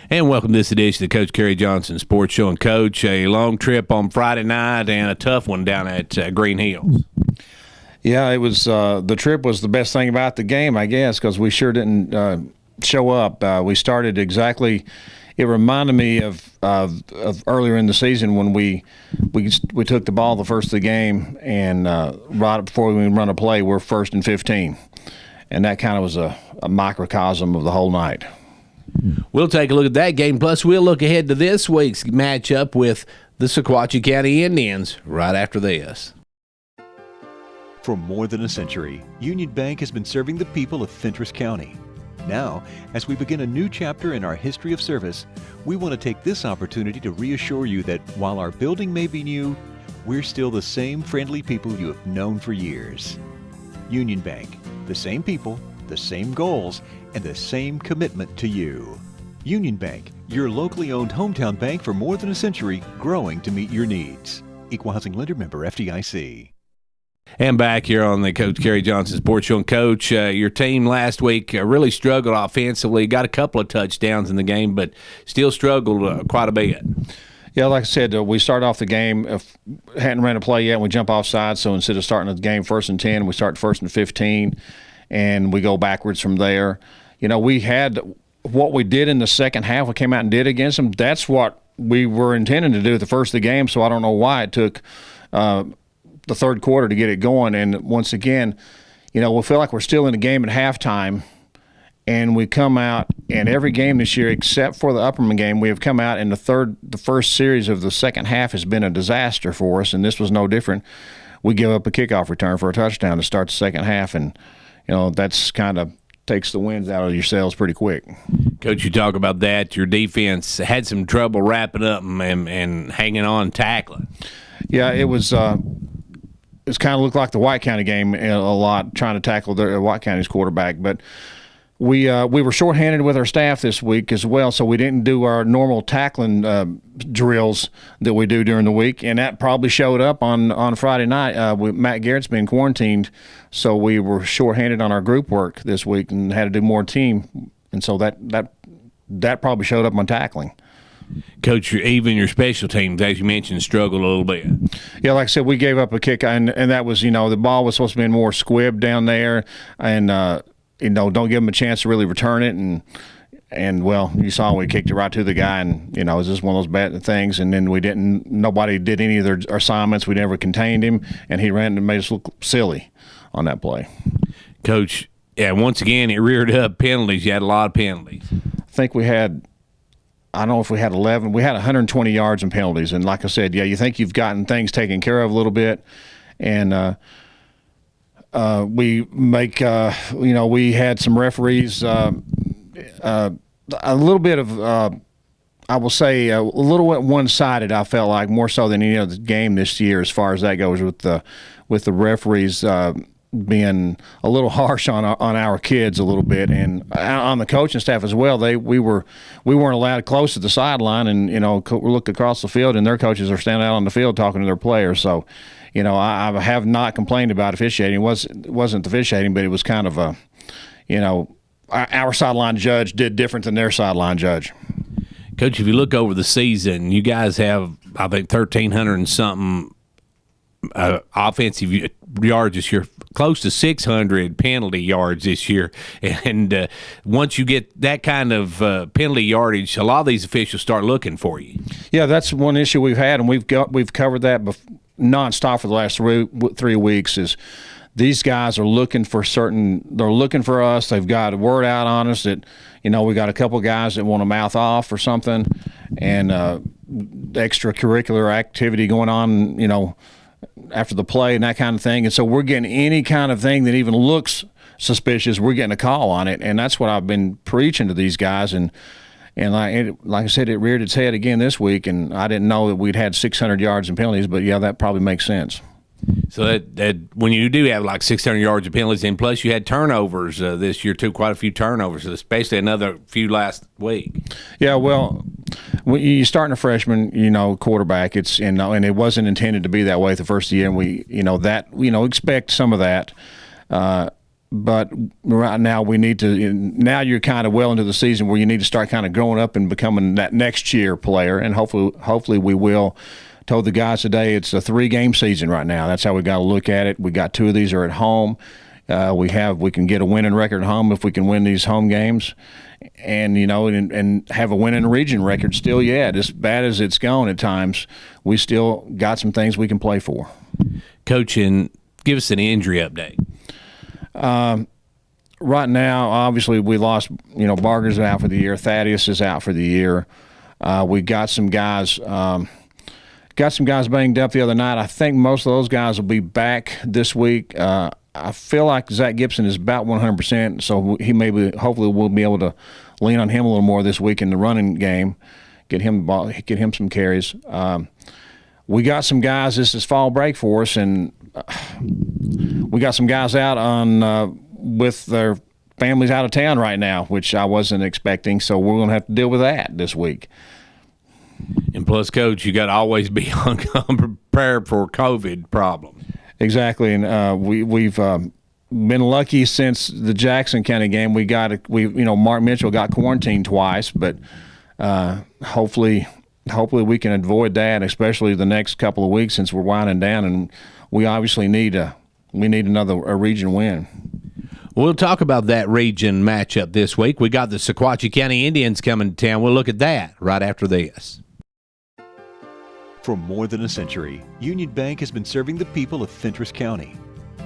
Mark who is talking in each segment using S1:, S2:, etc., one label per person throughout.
S1: And welcome to this edition of the Coach Kerry Johnson Sports Show. And Coach, a long trip on Friday night and a tough one down at Green Hills.
S2: Yeah, it was. The trip was the best thing about the game, I guess, because we sure didn't show up. We started exactly. It reminded me of earlier in the season when we took the ball the first of the game, and right before we run a play, we're 1st and 15, and that kind of was a microcosm of the whole night.
S1: We'll take a look at that game. Plus, we'll look ahead to this week's matchup with the Sequatchie County Indians right after this.
S3: For more than a century, Union Bank has been serving the people of Fentress County. Now, as we begin a new chapter in our history of service, we want to take this opportunity to reassure you that while our building may be new, we're still the same friendly people you have known for years. Union Bank, the same people, the same goals, and the same commitment to you. Union Bank, your locally owned hometown bank for more than a century, growing to meet your needs. Equal Housing Lender Member FDIC.
S1: And back here on the Coach Kerry Johnson Sports Show. And Coach, your team last week really struggled offensively. Got a couple of touchdowns in the game, but still struggled quite a bit.
S2: Yeah, like I said, we started off the game, hadn't ran a play yet, and we jump offside. So instead of starting the game 1st and 10, we start 1st and 15, and we go backwards from there. You know, we had what we did in the second half. We came out and did against them. That's what we were intending to do at the first of the game. So I don't know why it took the third quarter to get it going. And once again, you know, we feel like we're still in the game at halftime, and we come out, and every game this year except for the Upperman game, we have come out, and the first series of the second half has been a disaster for us, and this was no different. We give up a kickoff return for a touchdown to start the second half, and you know, that's kind of takes the winds out of your sails pretty quick.
S1: Coach, you talk about that. Your defense had some trouble wrapping up and hanging on, tackling.
S2: Yeah, it was. It's kind of looked like the White County game a lot, trying to tackle White County's quarterback. But we were shorthanded with our staff this week as well, so we didn't do our normal tackling drills that we do during the week, and that probably showed up on Friday night. Matt Garrett's been quarantined, so we were shorthanded on our group work this week and had to do more team, and so that probably showed up on tackling.
S1: Coach, even your special teams, as you mentioned, struggled a little bit.
S2: Yeah, like I said, we gave up a kick, and that was, you know, the ball was supposed to be more squibbed down there, and, you know, don't give them a chance to really return it. And well, you saw we kicked it right to the guy, and, you know, it was just one of those bad things. And then nobody did any of their assignments. We never contained him, and he ran and made us look silly on that play.
S1: Coach, yeah, once again, it reared up penalties. You had a lot of penalties.
S2: I think we had – I don't know if we had 11. We had 120 yards in penalties. And like I said, yeah, you think you've gotten things taken care of a little bit. And we make, you know, we had some referees, a little bit of, I will say, a little bit one-sided, I felt like, more so than any other game this year as far as that goes with the referees being a little harsh on our kids a little bit, and on the coaching staff as well. We weren't allowed close to the sideline, and you know, look across the field, and their coaches are standing out on the field talking to their players. So, you know, I have not complained about officiating. It wasn't the officiating, but it was kind of a, you know, our sideline judge did different than their sideline judge.
S1: Coach, if you look over the season, you guys have, I think, 1,300 and something offensive yards this year, close to 600 penalty yards this year. And once you get that kind of penalty yardage, a lot of these officials start looking for you.
S2: Yeah, that's one issue we've had, and we've covered that nonstop for the last 3 weeks. Is these guys are looking for they're looking for us. They've got a word out on us that, you know, we got a couple of guys that want to mouth off or something, and extracurricular activity going on, you know, after the play and that kind of thing. And so we're getting any kind of thing that even looks suspicious, we're getting a call on it. And that's what I've been preaching to these guys. And like I said, it reared its head again this week, and I didn't know that we'd had 600 yards in penalties, but yeah, that probably makes sense.
S1: So that when you do have like 600 yards of penalties, and plus you had turnovers this year too, quite a few turnovers, especially another few last week.
S2: Yeah, well, when you starting a freshman, you know, quarterback, it's and it wasn't intended to be that way the first year, and we, you know, expect some of that. but right now we need to. Now you're kind of well into the season where you need to start kind of growing up and becoming that next year player, and hopefully we will. Told the guys today it's a 3-game season right now. That's how we got to look at it. We got 2 of these are at home. We can get a winning record at home if we can win these home games, and and have a winning region record still yet. As bad as it's gone at times, we still got some things we can play for.
S1: Coach, and give us an injury update.
S2: Right now, obviously, we lost. Barger's out for the year. Thaddeus is out for the year. We got some guys. Got some guys banged up the other night. I think most of those guys will be back this week. I feel like Zach Gibson is about 100%, so hopefully we'll be able to lean on him a little more this week in the running game, get him the ball, get him some carries. We got some guys. This is fall break for us, and we got some guys out on with their families out of town right now, which I wasn't expecting. So we're going to have to deal with that this week.
S1: And plus, Coach, you got to always be prepared for COVID problems.
S2: Exactly, and we've been lucky since the Jackson County game. Mark Mitchell got quarantined twice, but hopefully we can avoid that, especially the next couple of weeks since we're winding down, and we obviously need a region win.
S1: We'll talk about that region matchup this week. We got the Sequatchie County Indians coming to town. We'll look at that right after this.
S3: For more than a century, Union Bank has been serving the people of Fentress County.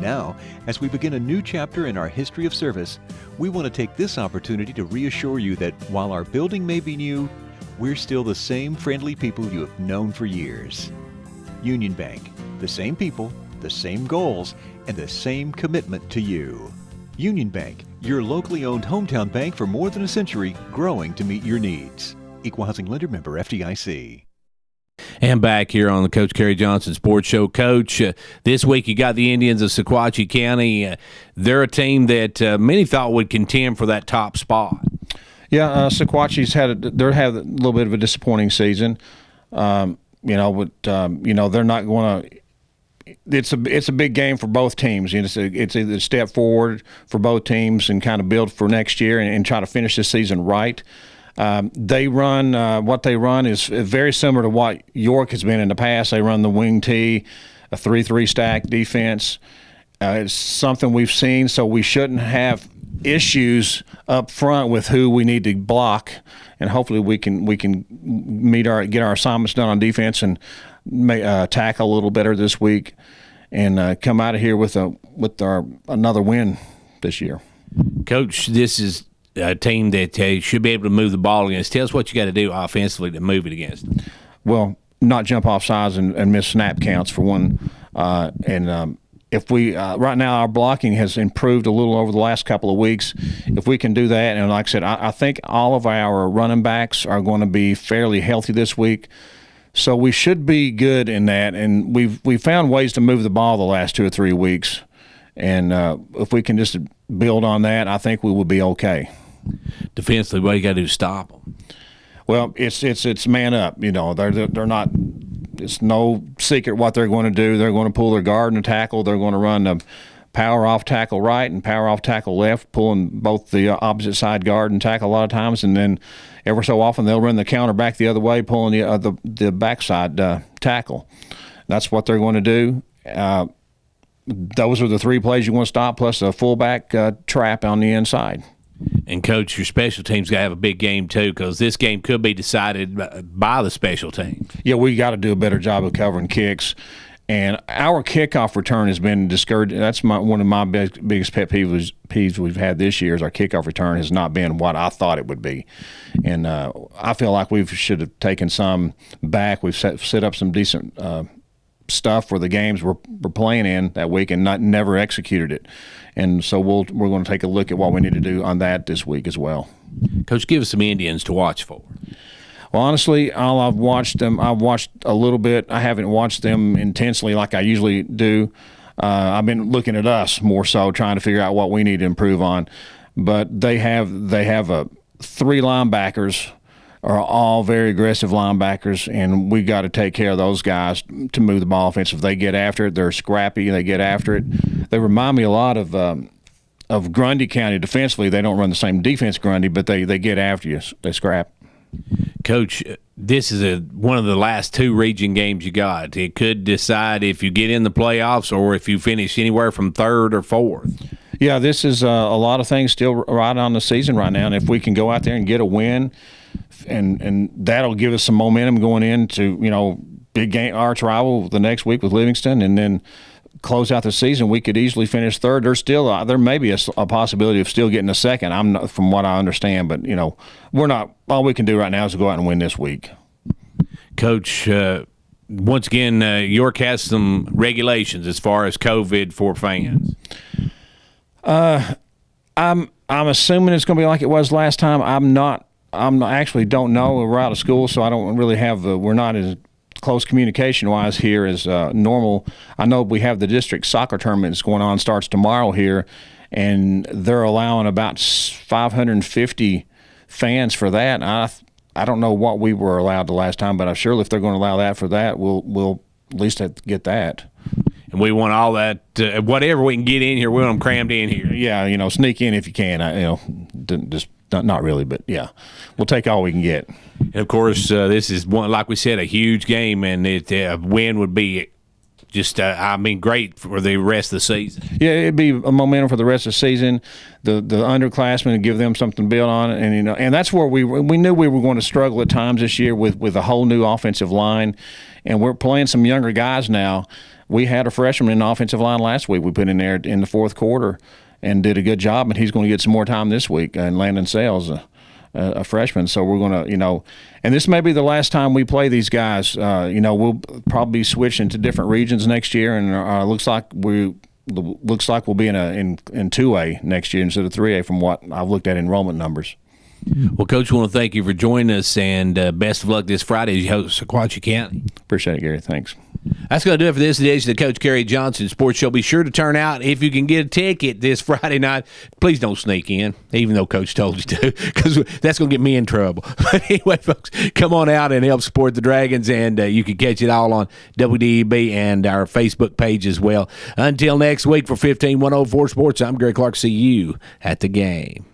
S3: Now, as we begin a new chapter in our history of service, we want to take this opportunity to reassure you that while our building may be new, we're still the same friendly people you have known for years. Union Bank, the same people, the same goals, and the same commitment to you. Union Bank, your locally owned hometown bank for more than a century, growing to meet your needs. Equal Housing Lender Member FDIC.
S1: And back here on the Coach Kerry Johnson Sports Show. Coach, this week you got the Indians of Sequatchie County. They're a team that many thought would contend for that top spot.
S2: Yeah, Sequatchie's had a little bit of a disappointing season. They're not going to. It's a big game for both teams. It's either a step forward for both teams and kind of build for next year and try to finish this season right. What they run is very similar to what York has been in the past. They run the wing tee, a 3-3 stack defense. It's something we've seen, so we shouldn't have issues up front with who we need to block, and hopefully we can get our assignments done on defense and tackle a little better this week, and come out of here with another win this year.
S1: Coach, this is a team that should be able to move the ball against. Tell us what you got to do offensively to move it against.
S2: Well, not jump off sides and miss snap counts for one. If we right now our blocking has improved a little over the last couple of weeks. If we can do that, and like I said, I think all of our running backs are going to be fairly healthy this week. So we should be good in that, and we've found ways to move the ball the last 2 or 3 weeks. And if we can just build on that, I think we will be okay.
S1: Defensively, what you got to do to stop them?
S2: Well, it's man up. They're not. It's no secret what they're going to do. They're going to pull their guard and tackle. They're going to run the power off tackle right and power off tackle left, pulling both the opposite side guard and tackle a lot of times, and then ever so often they'll run the counter back the other way, pulling the backside tackle. That's what they're going to do. Those are the 3 plays you want to stop, plus a fullback trap on the inside.
S1: And, Coach, your special team's got to have a big game, too, because this game could be decided by the special team.
S2: Yeah, we got to do a better job of covering kicks. And our kickoff return has been discouraged. That's one of my biggest pet peeves we've had this year is our kickoff return has not been what I thought it would be. And I feel like we should have taken some back. We've set up some decent stuff for the games we're playing in that week and never executed it. And so we're going to take a look at what we need to do on that this week as well.
S1: Coach, give us some Indians to watch for.
S2: Well, honestly, I've watched a little bit. I haven't watched them intensely like I usually do. I've been looking at us more so, trying to figure out what we need to improve on. But they have 3 linebackers are all very aggressive linebackers, and we got to take care of those guys to move the ball offensive. They get after it. They're scrappy. They get after it. They remind me a lot of of Grundy County defensively. They don't run the same defense Grundy, but they get after you. They scrap.
S1: Coach, this is one of the last two region games you got. It could decide if you get in the playoffs or if you finish anywhere from third or fourth.
S2: Yeah, this is a lot of things still right on the season right now, and if we can go out there and get a win, and that'll give us some momentum going into big game arch rival the next week with Livingston, and then close out the season, we could easily finish third. There may be a possibility of still getting a second. I'm not, from what I understand, but we're not. All we can do right now is to go out and win this week.
S1: Coach, once again, York has some regulations as far as COVID for fans.
S2: I'm assuming it's going to be like it was last time. I actually don't know. We're out of school, so I don't really have we're not as close communication-wise here as normal. I know we have the district soccer tournament that's going on, starts tomorrow here, and they're allowing about 550 fans for that. I don't know what we were allowed the last time, but I'm sure if they're going to allow that for that, we'll at least have to get that.
S1: And we want all that, whatever we can get in here, we want them crammed in here.
S2: Yeah, sneak in if you can. Just not really, but yeah, we'll take all we can get.
S1: And of course, this is one, like we said, a huge game, and a win would be just, great for the rest of the season.
S2: Yeah, it'd be a momentum for the rest of the season. The underclassmen would give them something to build on, and that's where we knew we were going to struggle at times this year with a whole new offensive line, and we're playing some younger guys now. We had a freshman in the offensive line last week. We put in there in the fourth quarter and did a good job, and he's going to get some more time this week. And Landon Sales, a freshman, so we're going to, and this may be the last time we play these guys. We'll probably be switching to different regions next year, and looks like we'll be in 2A next year instead of 3A from what I've looked at enrollment numbers.
S1: Well, Coach, I want to thank you for joining us, and best of luck this Friday as you host Sequatchie County.
S2: Appreciate it, Gary. Thanks.
S1: That's going to do it for this edition of the Coach Kerry Johnson Sports Show. Be sure to turn out if you can get a ticket this Friday night. Please don't sneak in, even though Coach told you to, because that's going to get me in trouble. But anyway, folks, come on out and help support the Dragons, and you can catch it all on WDEB and our Facebook page as well. Until next week for 15104 Sports, I'm Gary Clark. See you at the game.